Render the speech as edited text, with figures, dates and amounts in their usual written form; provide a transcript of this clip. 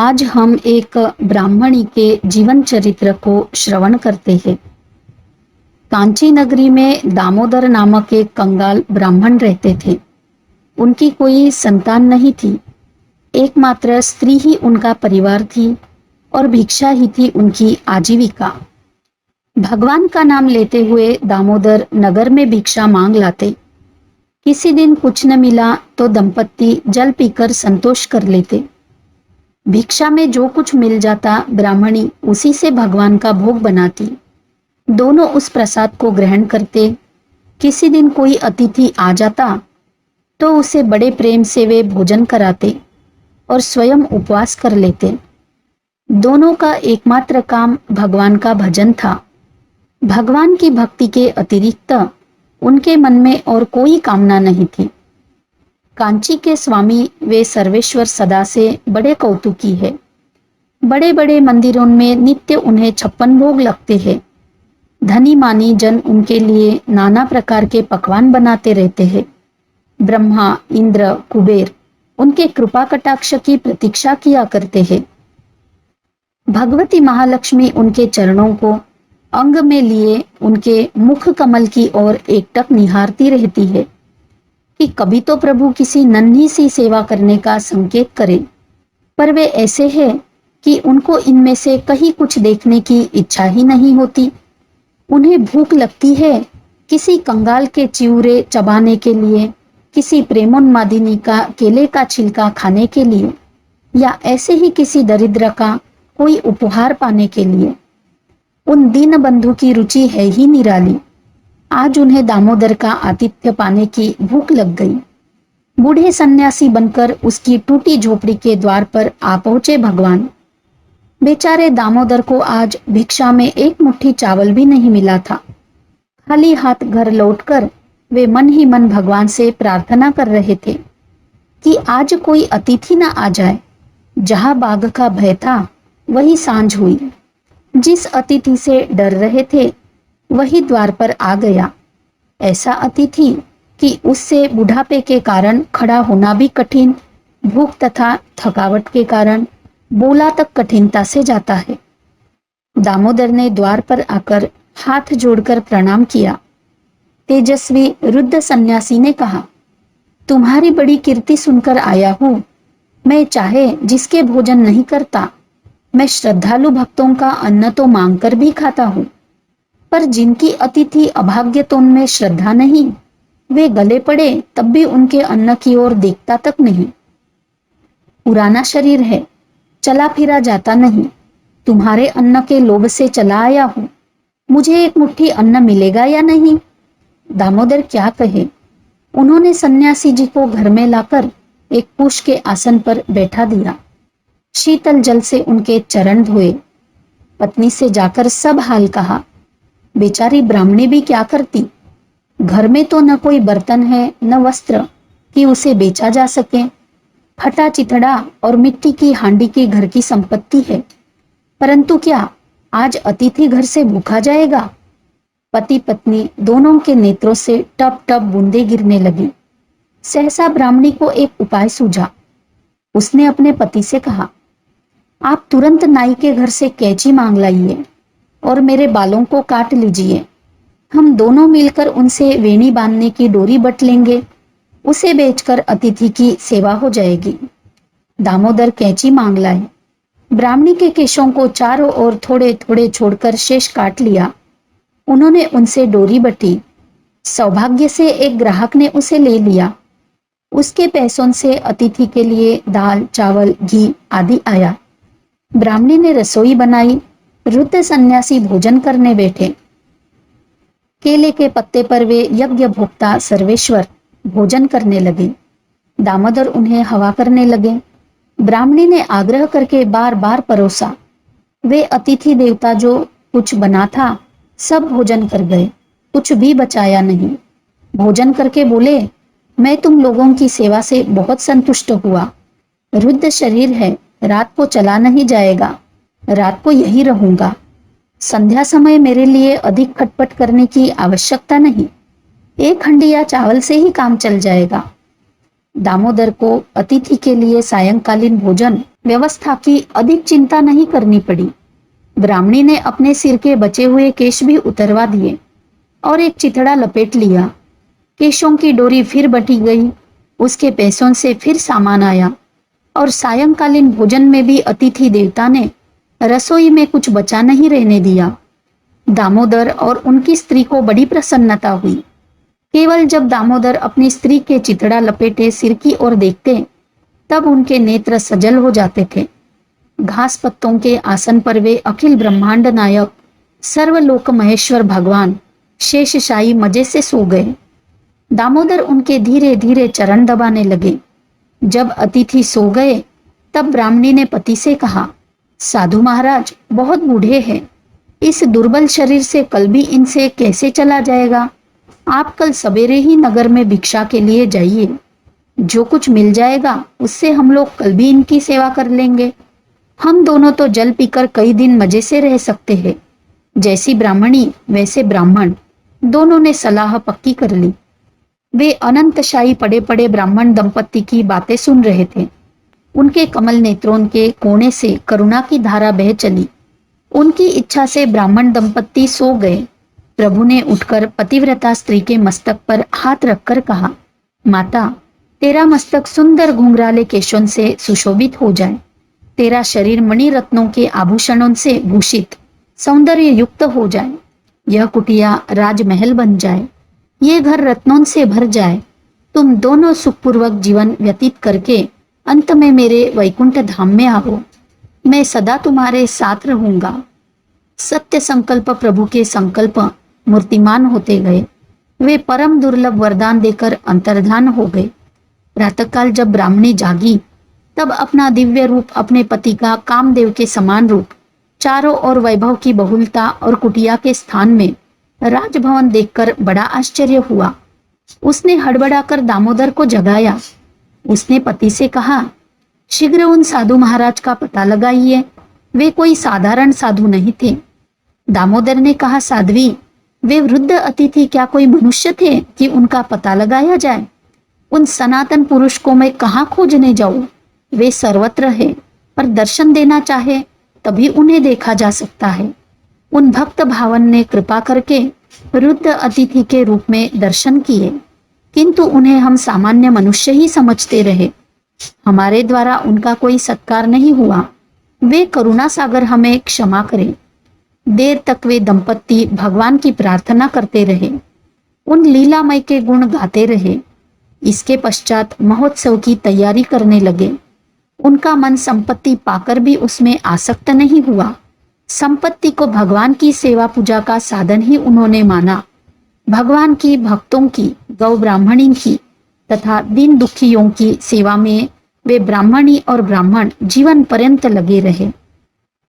आज हम एक ब्राह्मणी के जीवन चरित्र को श्रवण करते हैं। कांची नगरी में दामोदर नामक एक कंगाल ब्राह्मण रहते थे। उनकी कोई संतान नहीं थी। एकमात्र स्त्री ही उनका परिवार थी और भिक्षा ही थी उनकी आजीविका। भगवान का नाम लेते हुए दामोदर नगर में भिक्षा मांग लाते। किसी दिन कुछ न मिला तो दंपत्ति जल पीकर संतोष कर लेते। भिक्षा में जो कुछ मिल जाता ब्राह्मणी उसी से भगवान का भोग बनाती। दोनों उस प्रसाद को ग्रहण करते। किसी दिन कोई अतिथि आ जाता तो उसे बड़े प्रेम से वे भोजन कराते और स्वयं उपवास कर लेते। दोनों का एकमात्र काम भगवान का भजन था। भगवान की भक्ति के अतिरिक्त उनके मन में और कोई कामना नहीं थी। कांची के स्वामी वे सर्वेश्वर सदा से बड़े कौतुकी है। बड़े बड़े मंदिरों में नित्य उन्हें 56 भोग लगते हैं। धनी मानी जन उनके लिए नाना प्रकार के पकवान बनाते रहते हैं। ब्रह्मा, इंद्र, कुबेर उनके कृपा कटाक्ष की प्रतीक्षा किया करते हैं। भगवती महालक्ष्मी उनके चरणों को अंग में लिए उनके मुख कमल की ओर एकटक निहारती रहती है कि कभी तो प्रभु किसी नन्ही सी सेवा करने का संकेत करे। पर वे ऐसे हैं कि उनको इनमें से कहीं कुछ देखने की इच्छा ही नहीं होती। उन्हें भूख लगती है किसी कंगाल के चिवरे चबाने के लिए, किसी प्रेमोन्मादिनी का केले का छिलका खाने के लिए, या ऐसे ही किसी दरिद्र का कोई उपहार पाने के लिए। उन दीन बंधु की रुचि है ही निराली। आज उन्हें दामोदर का आतिथ्य पाने की भूख लग गई। बूढ़े सन्यासी बनकर उसकी टूटी झोपड़ी के द्वार पर आ पहुंचे भगवान। बेचारे दामोदर को आज भिक्षा में एक मुट्ठी चावल भी नहीं मिला था। खाली हाथ घर लौटकर वे मन ही मन भगवान से प्रार्थना कर रहे थे कि आज कोई अतिथि न आ जाए। जहां बाघ का भय था वही सांझ हुई। जिस अतिथि से डर रहे थे वही द्वार पर आ गया। ऐसा अतिथि कि उससे बुढ़ापे के कारण खड़ा होना भी कठिन, भूख तथा थकावट के कारण बोला तक कठिनता से जाता है। दामोदर ने द्वार पर आकर हाथ जोड़कर प्रणाम किया। तेजस्वी रुद्ध सन्यासी ने कहा, तुम्हारी बड़ी कीर्ति सुनकर आया हूं। मैं चाहे जिसके भोजन नहीं करता, मैं श्रद्धालु भक्तों का अन्न तो मांगकर भी खाता हूं, पर जिनकी अतिथि अभाग्य तो उनमें श्रद्धा नहीं, वे गले पड़े तब भी उनके अन्न की ओर देखता तक नहीं। पुराना शरीर है, चला फिरा जाता नहीं। तुम्हारे अन्न के लोभ से चला आया हूं। मुझे एक मुट्ठी अन्न मिलेगा या नहीं? दामोदर क्या कहे। उन्होंने सन्यासी जी को घर में लाकर एक कुश के आसन पर बैठा दिया। शीतल जल से उनके चरण धोए। पत्नी से जाकर सब हाल कहा। बेचारी ब्राह्मणी भी क्या करती। घर में तो न कोई बर्तन है न वस्त्र कि उसे बेचा जा सके। फटा चिथड़ा और मिट्टी की हांडी की घर की संपत्ति है, परंतु क्या आज अतिथि घर से भूखा जाएगा? पति पत्नी दोनों के नेत्रों से टप टप बूंदें गिरने लगी। सहसा ब्राह्मणी को एक उपाय सूझा। उसने अपने पति से कहा, आप तुरंत नाई के घर से कैंची मांग लाइए और मेरे बालों को काट लीजिए। हम दोनों मिलकर उनसे वेणी बांधने की डोरी बट लेंगे। उसे बेचकर अतिथि की सेवा हो जाएगी। दामोदर कैंची मांग लाए। ब्राह्मणी के केशों को चारों ओर थोड़े थोड़े छोड़कर शेष काट लिया। उन्होंने उनसे डोरी बटी। सौभाग्य से एक ग्राहक ने उसे ले लिया। उसके पैसों से अतिथि के लिए दाल, चावल, घी आदि आया। ब्राह्मणी ने रसोई बनाई। रुद्ध सन्यासी भोजन करने बैठे। केले के पत्ते पर वे यज्ञ भोक्ता सर्वेश्वर भोजन करने लगे। दामोदर उन्हें हवा करने लगे। ब्राह्मणी ने आग्रह करके बार बार परोसा। वे अतिथि देवता जो कुछ बना था सब भोजन कर गए, कुछ भी बचाया नहीं। भोजन करके बोले, मैं तुम लोगों की सेवा से बहुत संतुष्ट हुआ। रुद्ध शरीर है, रात को चला नहीं जाएगा। रात को यही रहूंगा। संध्या समय मेरे लिए अधिक खटपट करने की आवश्यकता नहीं। एक हंडिया चावल से ही काम चल जाएगा। दामोदर को अतिथि के लिए सायंकालीन भोजन व्यवस्था की अधिक चिंता नहीं करनी पड़ी। ब्राह्मणी ने अपने सिर के बचे हुए केश भी उतरवा दिए और एक चिथड़ा लपेट लिया। केशों की डोरी फिर बटी गई, उसके पैसों से फिर सामान आया और सायंकालीन भोजन में भी अतिथि देवता ने रसोई में कुछ बचा नहीं रहने दिया। दामोदर और उनकी स्त्री को बड़ी प्रसन्नता हुई। केवल जब दामोदर अपनी स्त्री के चिथड़ा लपेटे सिर की ओर देखते, तब उनके नेत्र सजल हो जाते थे। घास पत्तों के आसन पर वे अखिल ब्रह्मांड नायक सर्वलोक महेश्वर भगवान शेषशाही मजे से सो गए। दामोदर उनके धीरे धीरे चरण दबाने लगे। जब अतिथि सो गए, तब ब्राह्मणी ने पति से कहा, साधु महाराज बहुत बूढ़े हैं, इस दुर्बल शरीर से कल भी इनसे कैसे चला जाएगा। आप कल सवेरे ही नगर में भिक्षा के लिए जाइए। जो कुछ मिल जाएगा उससे हम लोग कल भी इनकी सेवा कर लेंगे। हम दोनों तो जल पीकर कई दिन मजे से रह सकते हैं। जैसी ब्राह्मणी वैसे ब्राह्मण, दोनों ने सलाह पक्की कर ली। वे अनंतशाही पड़े पड़े ब्राह्मण दंपत्ति की बातें सुन रहे थे। उनके कमल नेत्रों के कोने से करुणा की धारा बह चली। उनकी इच्छा से ब्राह्मण दंपत्ति सो गए। प्रभु ने उठकर पतिव्रता स्त्री के मस्तक पर हाथ रखकर कहा, माता, तेरा मस्तक सुंदर घुंघराले केशों से सुशोभित हो जाए, तेरा शरीर मणि रत्नों के आभूषणों से भूषित सौंदर्य युक्त हो जाए, यह कुटिया राजमहल बन जाए, ये घर रत्नों से भर जाए, तुम दोनों सुखपूर्वक जीवन व्यतीत करके अंत में मेरे वैकुंठ धाम में आओ। मैं सदा तुम्हारे साथ रहूंगा। सत्य संकल्प प्रभु के संकल्प मूर्तिमान होते गए। वे परम दुर्लभ वरदान देकर अंतर्धान हो गए। प्रातःकाल जब ब्राह्मणी जागी, तब अपना दिव्य रूप, अपने पति का कामदेव के समान रूप, चारों ओर वैभव की बहुलता और कुटिया के स्थान में राजभवन देखकर बड़ा आश्चर्य हुआ। उसने हड़बड़ाकर दामोदर को जगाया। उसने पति से कहा, शीघ्र उन साधु महाराज का पता लगाइए, वे कोई साधारण साधु नहीं थे। दामोदर ने कहा, साध्वी, वे वृद्ध अतिथि क्या कोई मनुष्य थे कि उनका पता लगाया जाए? उन सनातन पुरुष को मैं कहाँ खोजने जाऊं? वे सर्वत्र है, पर दर्शन देना चाहे तभी उन्हें देखा जा सकता है। उन भक्त भावन ने कृपा करके वृद्ध अतिथि के रूप में दर्शन किए, किंतु उन्हें हम सामान्य मनुष्य ही समझते रहे। हमारे द्वारा उनका कोई सत्कार नहीं हुआ। वे करुणा सागर हमें क्षमा करें। देर तक वे दंपत्ति भगवान की प्रार्थना करते रहे, उन लीलामय के गुण गाते रहे। इसके पश्चात महोत्सव की तैयारी करने लगे। उनका मन संपत्ति पाकर भी उसमें आसक्त नहीं हुआ। संपत्ति को भगवान की सेवा पूजा का साधन ही उन्होंने माना। भगवान की, भक्तों की, गौ ब्राह्मणी की तथा दीन दुखियों की सेवा में वे ब्राह्मणी और ब्राह्मण जीवन पर्यंत लगे रहे।